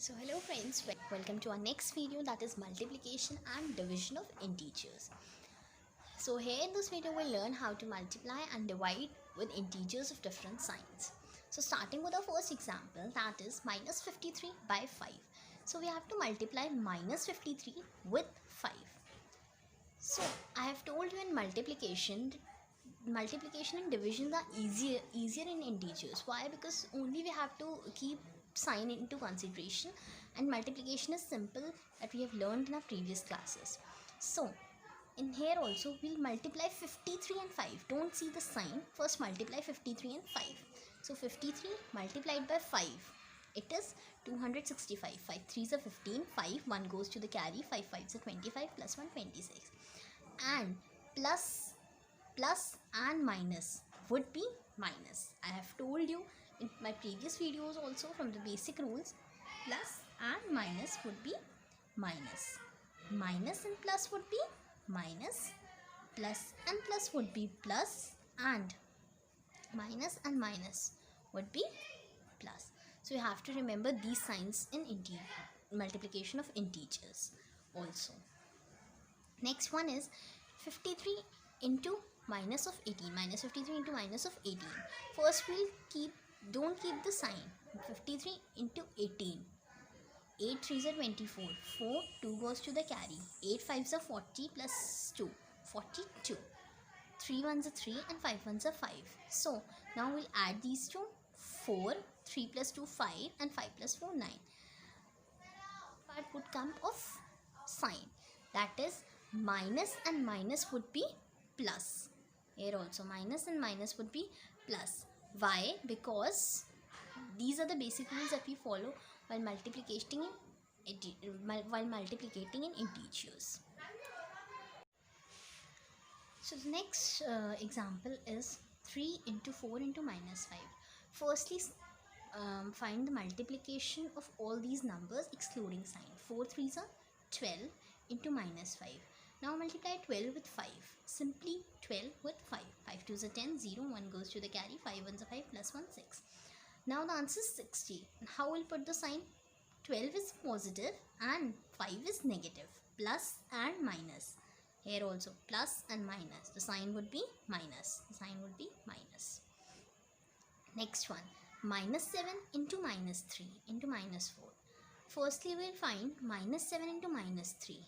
So hello friends, welcome to our next video, that is multiplication and division of integers. So here in this video we'll learn how to multiply and divide with integers of different signs. So starting with our first example, that is minus 53 by 5. So we have to multiply minus 53 with 5. So I have told you in multiplication and division are easier in integers. Why? Because only we have to keep sign into consideration, and multiplication is simple, that we have learned in our previous classes. So in here also we'll multiply 53 and 5. Don't see the sign, first multiply 53 and 5. So 53 multiplied by 5, it is 265. 5 3s are 15, 5 1 goes to the carry, 5 5s are 25, plus 1 26, and plus and minus would be minus. I have told you in my previous videos also from the basic rules, plus and minus would be minus. Minus and plus would be minus. Plus and plus would be plus, and minus would be plus. So you have to remember these signs in multiplication of integers also. Next one is 53 into minus of 18. Minus 53 into minus of 18. First don't keep the sign. 53 into 18. 8 3s are 24. 4, 2 goes to the carry. 8 5s are 40 plus 2. 42. 3 1s are 3 and 5 1s are 5. So now we'll add these two. 4, 3 plus 2 5 and 5 plus 4 9. Part would come of sign. That is minus and minus would be plus. Here also minus and minus would be plus. Why? Because these are the basic rules that we follow while multiplicating in integers. So the next example is 3 into 4 into minus 5. Firstly, find the multiplication of all these numbers excluding sign. 4 3s are 12 into minus 5. Now multiply 12 with 5. Simply 12 with 5. 5 2s are 10, 0, 1 goes to the carry, 5 1s are 5, plus 1 6. Now the answer is 60. How will put the sign? 12 is positive and 5 is negative. Plus and minus. Here also plus and minus. The sign would be minus. The sign would be minus. Next one. Minus 7 into minus 3 into minus 4. Firstly, we'll find minus 7 into minus 3.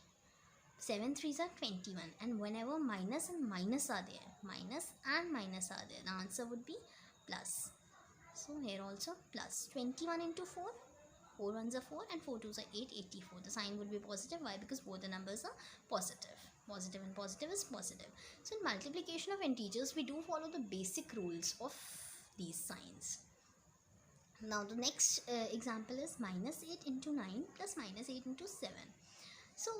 7 3s are 21, and whenever minus and minus are there, the answer would be plus. So here also plus. 21 into 4, 4 1s are 4 and 4 2s are 8, 84. The sign would be positive. Why? Because both the numbers are positive. Positive and positive is positive. So in multiplication of integers, we do follow the basic rules of these signs. Now the next example is minus 8 into 9 plus minus 8 into 7. So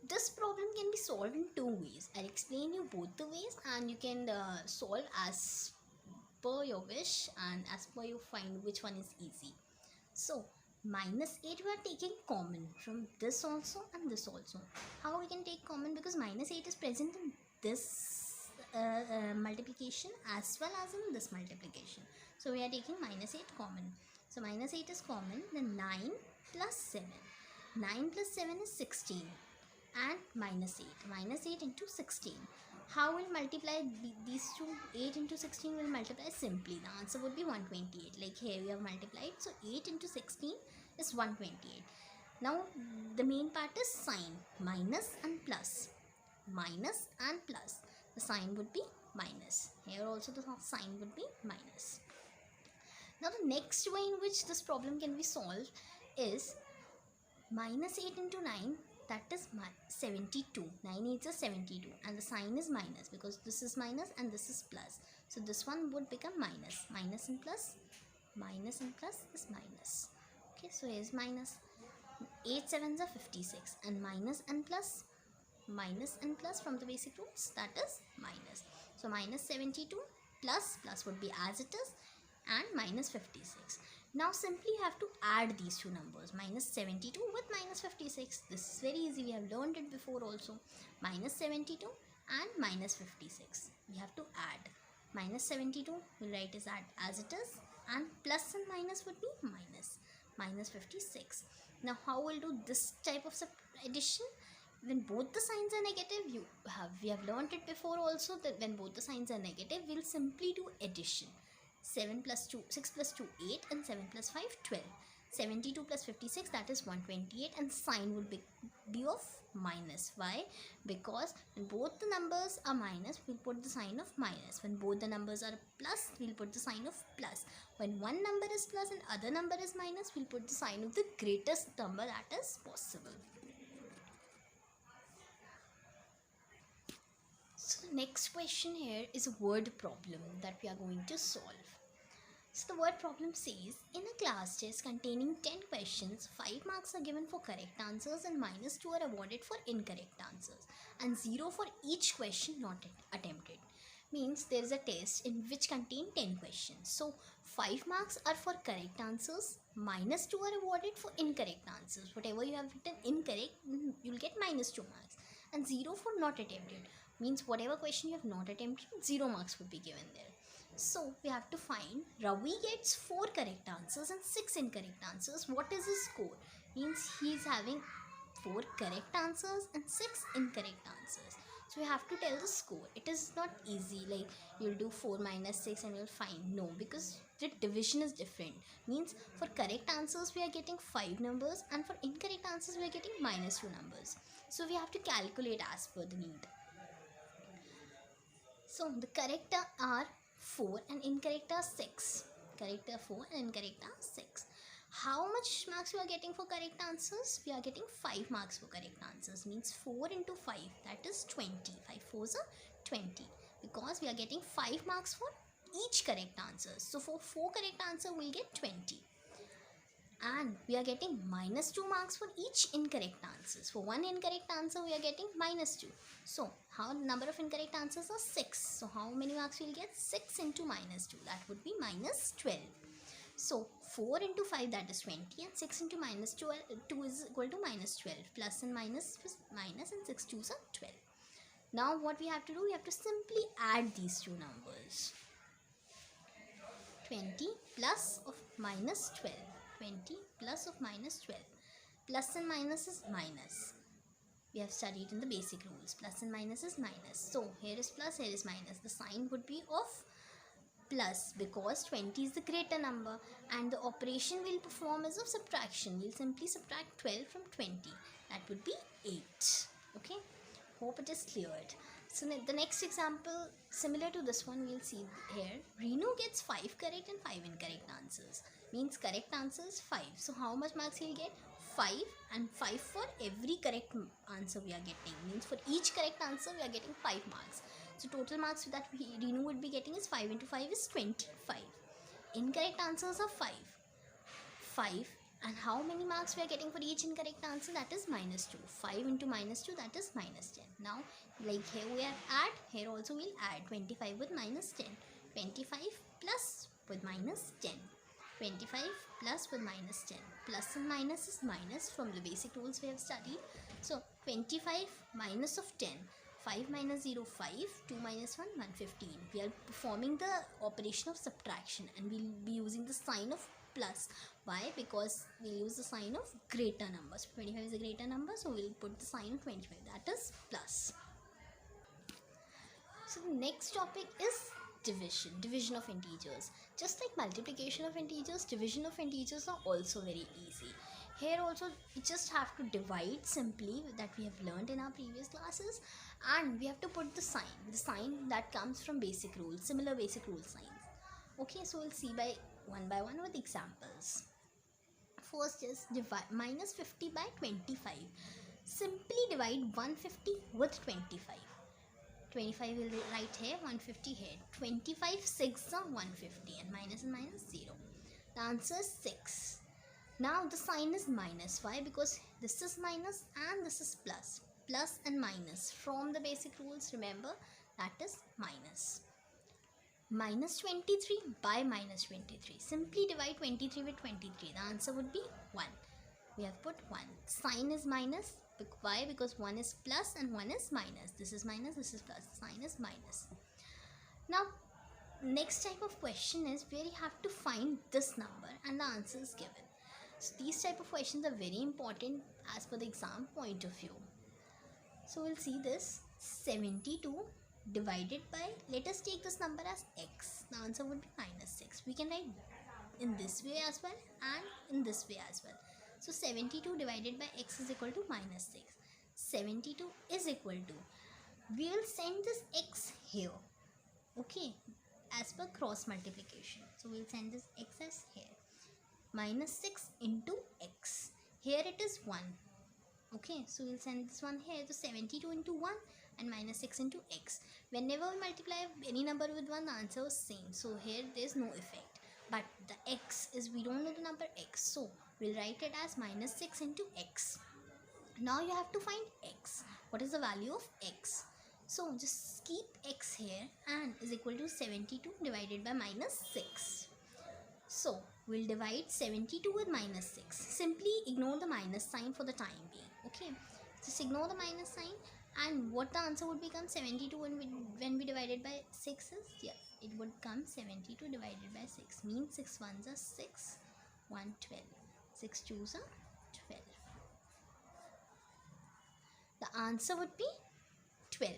this problem can be solved in two ways. I'll explain you both the ways, and you can solve as per your wish and as per you find which one is easy. So minus 8 we are taking common from this also and this also. How we can take common? Because minus 8 is present in this multiplication as well as in this multiplication. So we are taking minus 8 common. So minus 8 is common. Then 9 plus 7. 9 plus 7 is 16. And minus 8. Minus 8 into 16. How will multiply these two? 8 into 16 will multiply simply. The answer would be 128. Like here we have multiplied. So 8 into 16 is 128. Now the main part is sign. Minus and plus. Minus and plus. The sign would be minus. Here also the sign would be minus. Now the next way in which this problem can be solved is minus 8 into 9. That is 72. 9 8s are 72, and the sign is minus because this is minus and this is plus. So this one would become minus. Minus and plus is minus. Okay, so here's minus. 8 7s are 56, and minus and plus from the basic rules, that is minus. So minus 72 plus would be as it is, and minus 56. Now simply you have to add these two numbers, minus 72 with minus 56. This is very easy, we have learned it before also. Minus 72 and minus 56. We have to add. Minus 72 we'll write as it is, and plus and minus would be minus. minus 56. Now how we'll do this type of addition? When both the signs are negative, we have learned it before also, that when both the signs are negative, we'll simply do addition. 7 plus 2, 6 plus 2, 8, and 7 plus 5, 12. 72 plus 56, that is 128, and sign would be of minus. Why? Because when both the numbers are minus, we'll put the sign of minus. When both the numbers are plus, we'll put the sign of plus. When one number is plus and other number is minus, we'll put the sign of the greatest number that is possible. So the next question here is a word problem that we are going to solve. So the word problem says, in a class test containing 10 questions, 5 marks are given for correct answers and minus 2 are awarded for incorrect answers, and 0 for each question not attempted. Means there is a test in which contain 10 questions. So 5 marks are for correct answers, minus 2 are awarded for incorrect answers. Whatever you have written incorrect, you'll get minus 2 marks, and 0 for not attempted. Means whatever question you have not attempted, 0 marks would be given there. So we have to find Ravi gets 4 correct answers and 6 incorrect answers. What is his score? Means he is having 4 correct answers and 6 incorrect answers. So we have to tell the score. It is not easy like you'll do 4 minus 6 and you'll find. No, because the division is different. Means for correct answers we are getting 5 numbers, and for incorrect answers we are getting minus 2 numbers. So we have to calculate as per the need. So the correct are 4 and incorrect are 6. Correct are 4 and incorrect are 6. How much marks we are getting for correct answers? We are getting 5 marks for correct answers. Means 4 into 5, that is 20. 5 4s are 20. Because we are getting 5 marks for each correct answer. So for 4 correct answer, we'll get 20. And we are getting minus 2 marks for each incorrect answers. For one incorrect answer, we are getting minus 2. So, how number of incorrect answers are 6. So, how many marks we'll get? 6 into minus 2. That would be minus 12. So, 4 into 5, that is 20. And 6 into minus 2 is equal to minus 12. Plus and minus is minus, and 6 2s are 12. Now, what we have to do? We have to simply add these two numbers. 20 plus of minus 12. 20 plus of minus 12. Plus and minus is minus. We have studied in the basic rules. Plus and minus is minus. So here is plus, here is minus. The sign would be of plus because 20 is the greater number, and the operation we'll perform is of subtraction. We'll simply subtract 12 from 20. That would be 8. Okay. Hope it is cleared. So the next example, similar to this one, we'll see here. Renu gets 5 correct and 5 incorrect answers. Means correct answer is 5. So how much marks he'll get? 5, and 5 for every correct answer we are getting. Means for each correct answer we are getting 5 marks. So total marks that Renu would be getting is 5 into 5 is 25. Incorrect answers are 5. 5. And how many marks we are getting for each incorrect answer? That is minus 2. 5 into minus 2, that is minus 10. Now, like here we are add, here also we'll add 25 with minus 10. 25 plus with minus 10. 25 plus with minus 10. Plus and minus is minus from the basic rules we have studied. So, 25 minus of 10. 5 minus 0, 5. 2 minus 1, 115. We are performing the operation of subtraction, and we'll be using the sign of plus. Why? Because we'll use the sign of greater numbers. 25 is a greater number, so we'll put the sign of 25. That is plus. So the next topic is division of integers. Just like multiplication of integers, division of integers are also very easy. Here also we just have to divide simply, that we have learned in our previous classes, and we have to put the sign that comes from basic rules, similar basic rule signs. Okay, so we'll see one by one with examples. First is divide minus 50 by 25. Simply divide 150 with 25. 25 will write here, 150 here. 25 6 are 150, and minus 0. The answer is 6. Now the sign is minus. Why? Because this is minus and this is plus. Plus and minus from the basic rules, remember, that is minus. Minus 23 by minus 23. Simply divide 23 with 23. The answer would be 1. We have put 1. Sign is minus. Why? Because 1 is plus and 1 is minus. This is minus, this is plus. Sign is minus. Now, next type of question is where you have to find this number and the answer is given. So these type of questions are very important as per the exam point of view. So we'll see this. 72 divided by, let us take this number as x. The answer would be minus 6. We can write in this way as well and in this way as well. So 72 divided by x is equal to minus 6. 72 is equal to, we will send this x here, okay, as per cross multiplication. So we'll send this x as here. Minus 6 into x. Here it is 1. Okay, so we'll send this one here. So 72 into 1 and minus 6 into x. Whenever we multiply any number with 1, the answer is same. So here there's no effect. But the x is, we don't know the number x. So we'll write it as minus 6 into x. Now you have to find x. What is the value of x? So just keep x here and is equal to 72 divided by minus 6. So we'll divide 72 with minus 6. Simply ignore the minus sign for the time being. Okay, just ignore the minus sign, and what the answer would become, 72 when we divided by 6 is, yeah, it would come 72 divided by 6, means 6 ones are 6, 1 12, 6 twos are 12. The answer would be 12,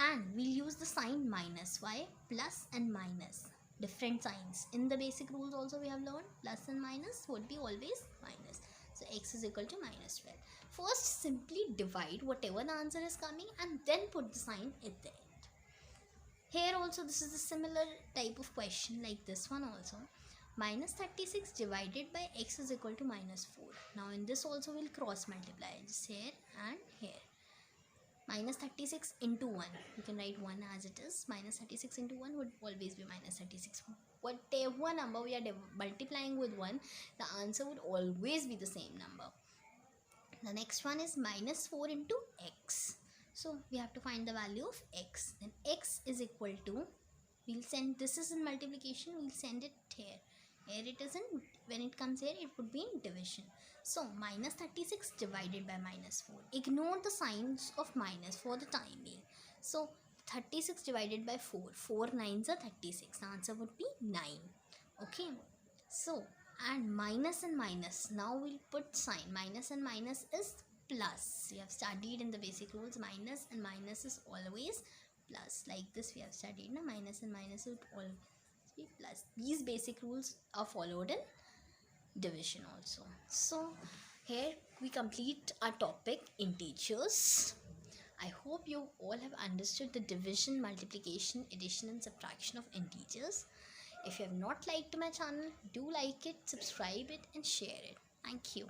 and we'll use the sign minus. Why? Plus and minus, different signs. In the basic rules also we have learned plus and minus would be always minus. So x is equal to minus 12. First simply divide whatever the answer is coming and then put the sign at the end. Here also this is a similar type of question like this one also. Minus 36 divided by x is equal to minus 4. Now in this also we'll cross multiply, just here and here. Minus 36 into 1, you can write 1 as it is. Minus 36 into 1 would always be minus 36. Whatever number we are multiplying with 1, the answer would always be the same number. The next one is minus 4 into x. So we have to find the value of x. Then x is equal to, we'll send, this is in multiplication, we'll send it here. Here it is in, when it comes here, it would be in division. So minus 36 divided by minus 4. Ignore the signs of minus for the time being. So 36 divided by 4. 4 9s are 36. The answer would be 9. Okay. So, and minus and minus. Now we'll put sign. Minus and minus is plus. We have studied in the basic rules. Minus and minus is always plus. Like this we have studied. No? Minus and minus would always be plus. These basic rules are followed in division also. So here we complete our topic integers. I hope you all have understood the division, multiplication, addition and subtraction of integers. If you have not liked my channel, do like it, subscribe it and share it. Thank you.